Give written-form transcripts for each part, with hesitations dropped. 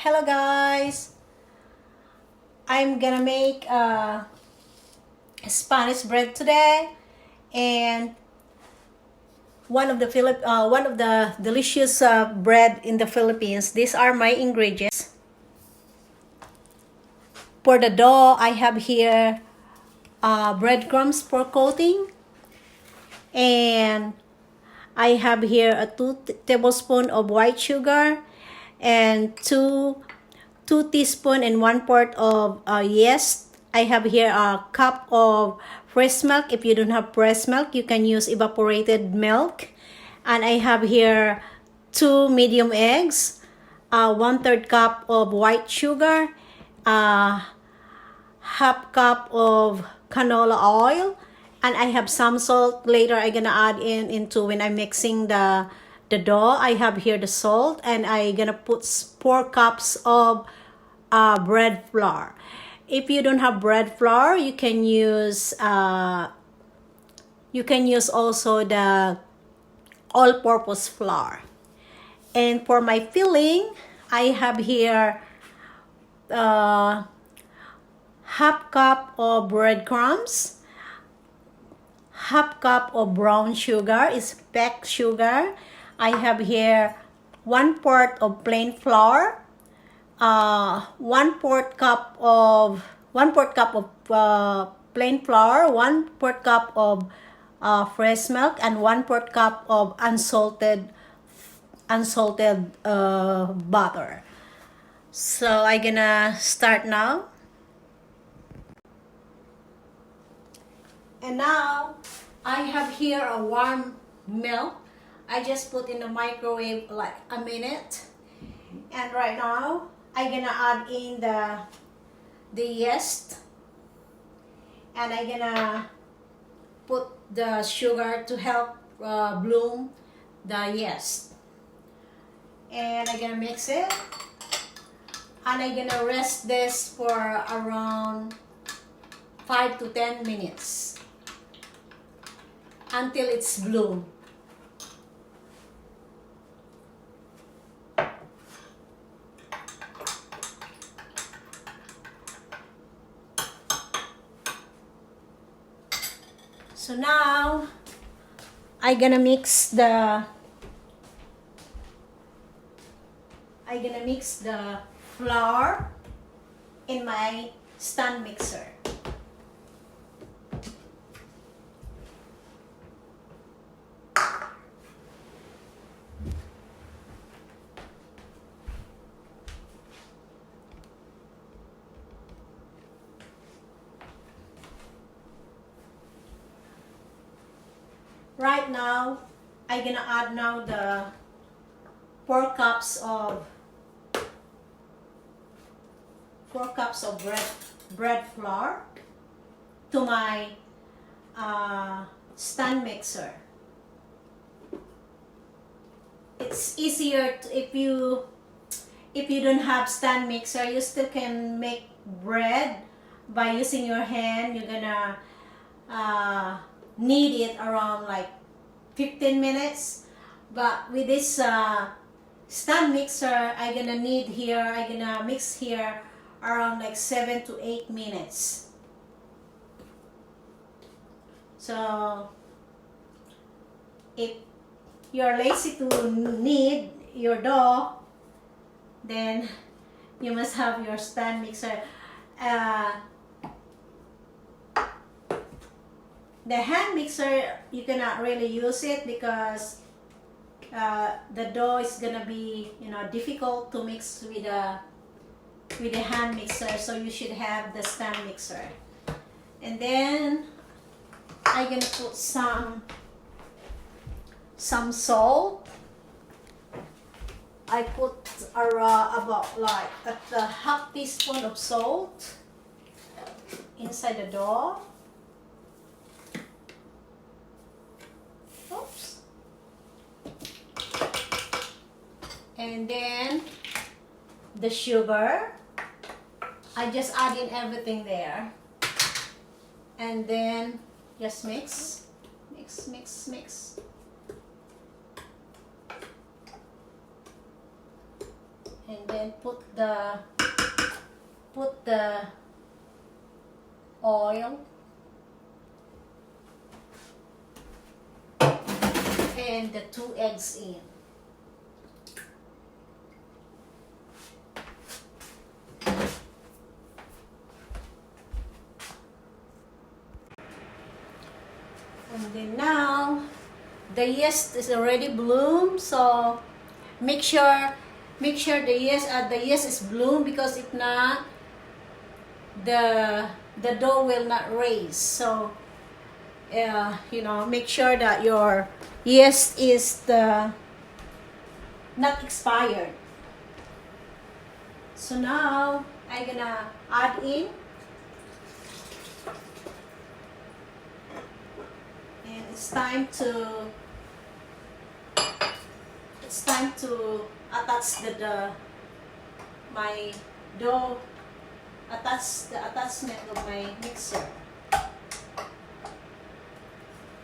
Hello guys, I'm gonna make Spanish bread today, and one of the delicious bread in the Philippines. These are my ingredients. For the dough, I have here breadcrumbs for coating, and I have here a 2 tablespoons of white sugar and two teaspoons and 1/4 of yeast. I have here a cup of fresh milk. If you don't have fresh milk, you can use evaporated milk. And I have here 2 medium eggs, 1/3 cup of white sugar, half cup of canola oil, and I have some salt. Later I'm gonna add into when I'm mixing the dough. I have here the salt, and I'm gonna put 4 cups of bread flour. If you don't have bread flour, you can use also the all-purpose flour. And for my filling, I have here half cup of breadcrumbs, half cup of brown sugar, is packed sugar. I have here 1/4 of plain flour, 1/4 cup of plain flour, 1/4 cup of fresh milk, and 1/4 cup of unsalted butter. So I'm gonna start now. And now I have here a warm milk. I just put in the microwave like a minute. And right now I'm gonna add in the yeast, and I'm gonna put the sugar to help bloom the yeast. And I'm gonna mix it, and I'm gonna rest this for around 5 to 10 minutes until it's bloom. So now I'm gonna mix the flour in my stand mixer. Right now, I'm gonna add now the 4 cups of bread flour to my stand mixer. It's easier if you don't have stand mixer. You still can make bread by using your hand. You're gonna knead it around like 15 minutes, but with this stand mixer, I'm gonna mix here around like 7 to 8 minutes. So if you're lazy to knead your dough, then you must have your stand mixer. The hand mixer, you cannot really use it because the dough is gonna be difficult to mix with the hand mixer. So you should have the stand mixer. And then I'm gonna put some salt. I put about like a half teaspoon of salt inside the dough. Oops. And then the sugar, I just add in everything there, and then just mix. And then then put the oil and the 2 eggs in. And then now the yeast is already bloomed, so make sure the yeast is bloomed, because if not, the dough will not raise. So you know, make sure that your yeast is not expired. So now I'm gonna add in, and it's time to attach my dough, attach the attachment of my mixer.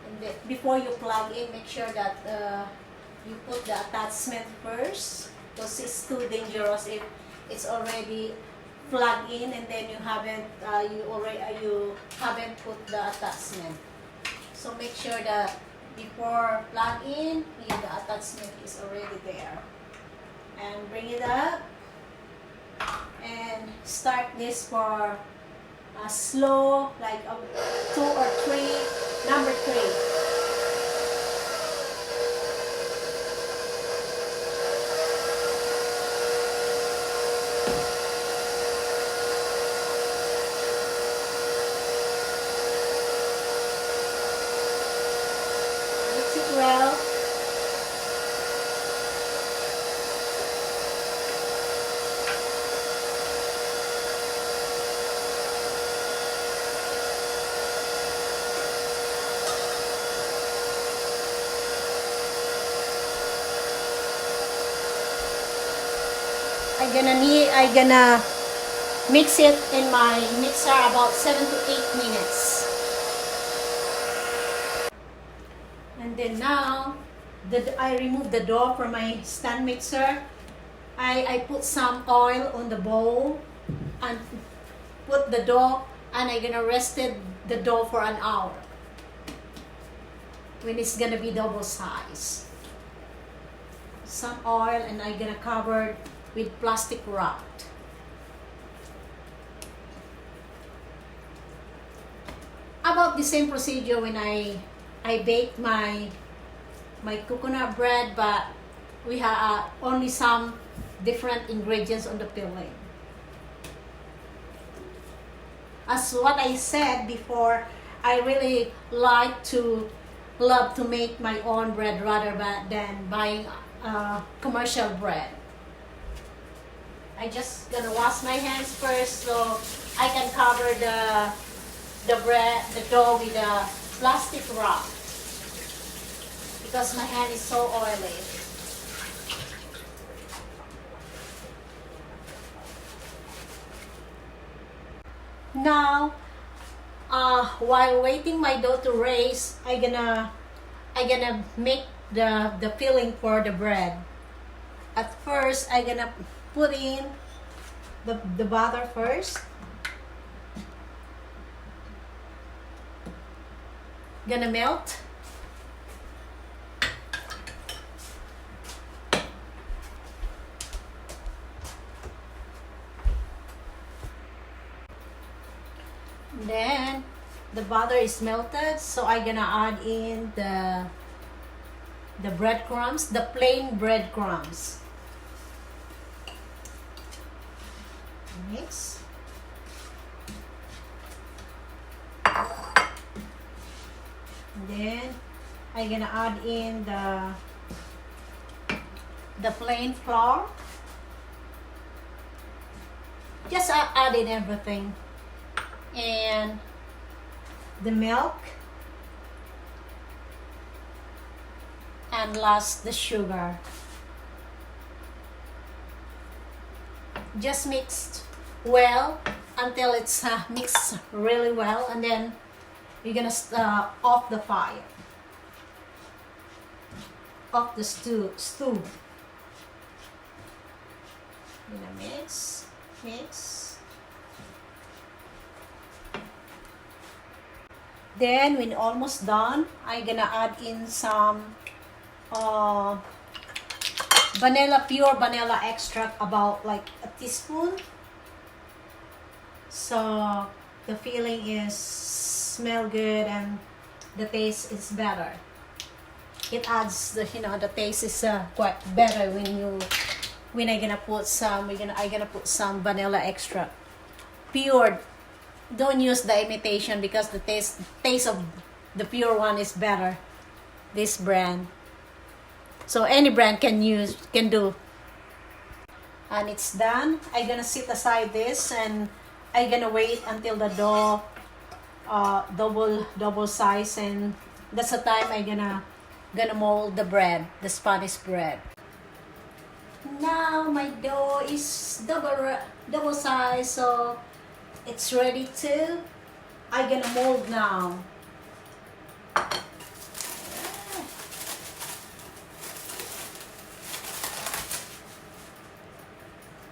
And then, before you plug in, make sure that you put the attachment first, because it's too dangerous if it's already plugged in and then you haven't put the attachment. So make sure that before plug in, the attachment is already there. And bring it up and start this for a slow, like 2 or 3, number 3. Well, I'm gonna mix it in my mixer about 7 to 8 minutes. And then now I remove the dough from my stand mixer. I put some oil on the bowl and put the dough, and I'm gonna rest the dough for an hour when it's gonna be double size. Some oil, and I'm gonna cover with plastic wrap. About the same procedure when I bake my coconut bread, but we have only some different ingredients on the filling. As what I said before, I really love to make my own bread rather than buying commercial bread. I just gonna wash my hands first so I can cover the dough with a plastic wrap, because my hand is so oily. Now, while waiting my dough to raise, I gonna make the filling for the bread. At first, I gonna put in the butter first. Gonna melt. Then the butter is melted, so I'm gonna add in the breadcrumbs, the plain breadcrumbs. Mix. And then I'm gonna add in the plain flour. Just add in everything. And the milk, and last the sugar. Just mixed well until it's mixed really well, and then you're gonna off the fire, off the stew. Gonna mix, mix. Then when almost done, I'm gonna add in some pure vanilla extract, about like a teaspoon. So the feeling is smell good and the taste is better. It adds the the taste is quite better when I gonna put some I gonna put some vanilla extract. Pure. Don't use the imitation because the taste of the pure one is better. This brand. So any brand can do. And it's done. I'm gonna sit aside this and I'm gonna wait until the dough double size, and that's the time I'm gonna mold the bread, the Spanish bread. Now my dough is double size, so it's ready to. I'm gonna mold now.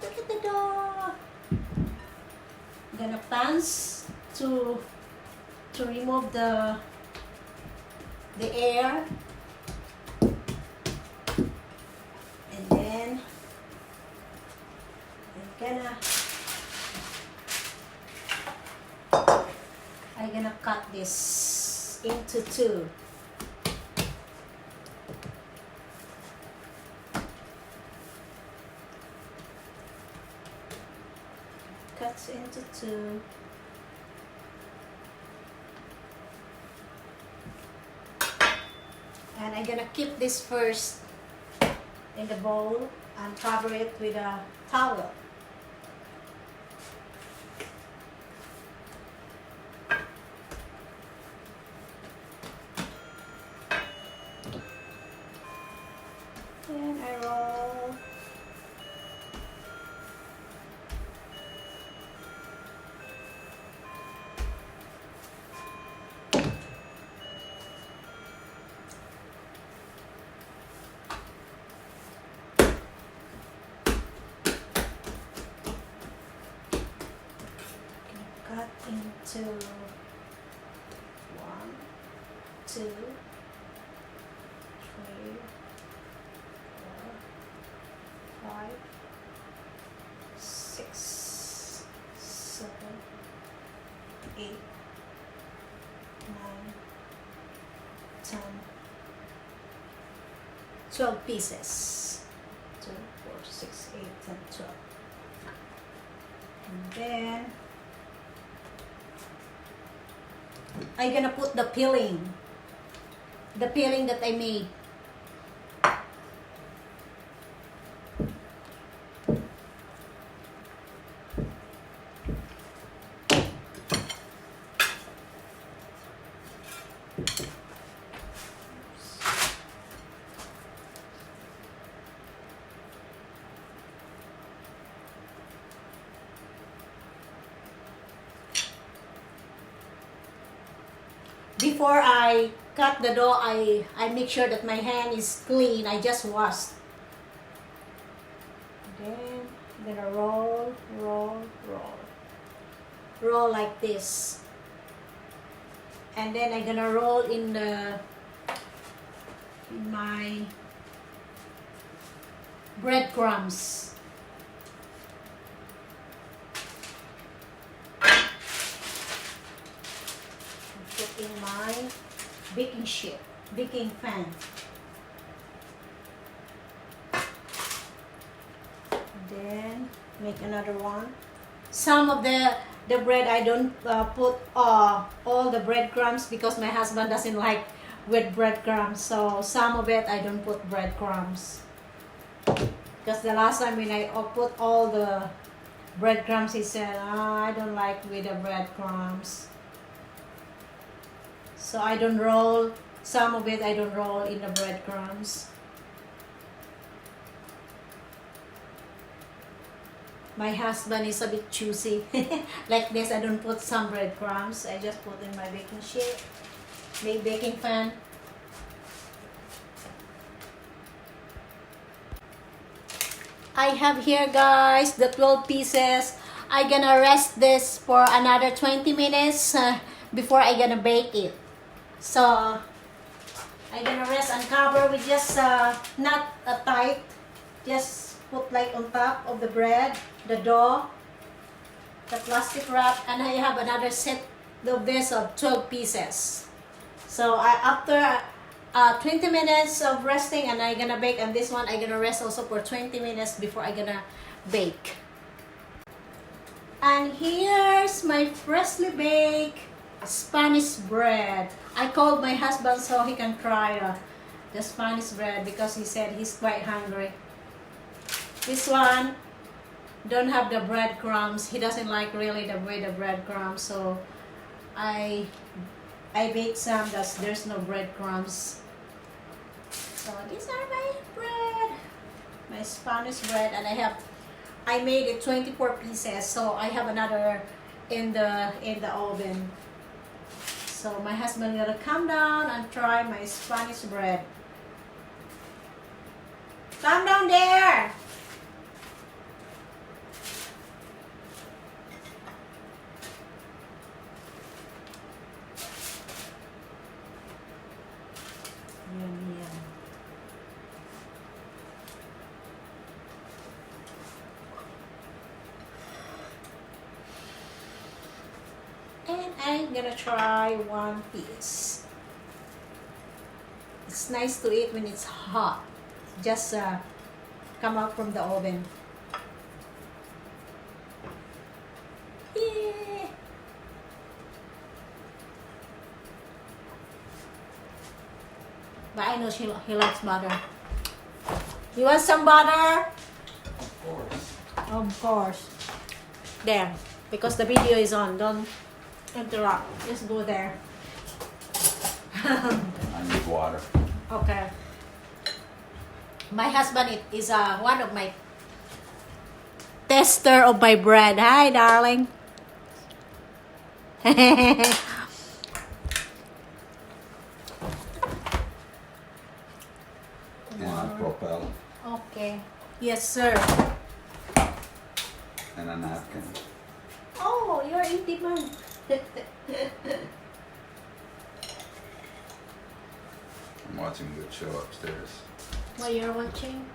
Look at the dough. I'm gonna pans to remove the air, and then I'm gonna cut this into two. Cuts into two. And I'm gonna keep this first in the bowl and cover it with a towel. And I roll. Cut into 1, 2, 3, 4, 5, 6, 7, 8, 9, 10, 12 pieces. 2, 4, 6, 8, 10, 12. And then I'm gonna put the peeling that I made. Before I cut the dough, I make sure that my hand is clean. I just washed. Then I'm gonna roll like this. And then I'm gonna roll in my breadcrumbs. Put in my baking pan. Then make another one. Some of the bread I don't put all the breadcrumbs because my husband doesn't like with breadcrumbs. So some of it I don't put breadcrumbs. Because the last time when I put all the breadcrumbs, he said, I don't like with the breadcrumbs. So I don't roll, some of it I don't roll in the breadcrumbs. My husband is a bit choosy. Like this, I don't put some breadcrumbs. I just put in my baking pan. I have here, guys, the 12 pieces. I gonna rest this for another 20 minutes before I gonna bake it. So I gonna rest and cover with just not tight, just put like on top of the bread, the dough, the plastic wrap, and I have another set of this of 12 pieces. So after 20 minutes of resting, and I gonna bake, and this one I gonna rest also for 20 minutes before I gonna bake. And here's my freshly baked Spanish bread. I called my husband so he can try the Spanish bread because he said he's quite hungry. This one don't have the breadcrumbs. He doesn't like really the way the breadcrumbs, so I baked some that there's no breadcrumbs. So these are my bread, my Spanish bread, and I made it 24 pieces, so I have another in the oven. So my husband gonna come down and try my Spanish bread. Come down there. Yum, yum. And I'm gonna try one piece. It's nice to eat when it's hot. Just come out from the oven. Yeah. But I know he likes butter. You want some butter? Of course. Of course. There. Because the video is on. Don't interrupt. Just go there. I need water. Okay. My husband is one of my tester of my bread. Hi, darling. And a propel. Okay. Yes, sir. And a napkin. Oh, you're in demand. I'm watching a good show upstairs. What you're watching?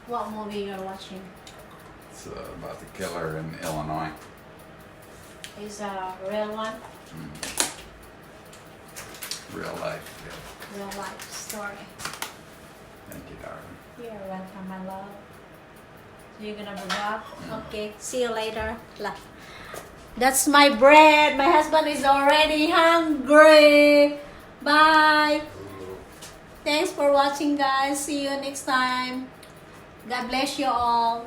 What movie you're watching? It's about the killer in Illinois. Is a real one? Real life. Yeah. Real life story. Thank you, darling. You're welcome, my love. So you're gonna move up? Okay, see you later. That's my bread. My husband is already hungry. Bye. Thanks for watching, guys. See you next time. God bless you all.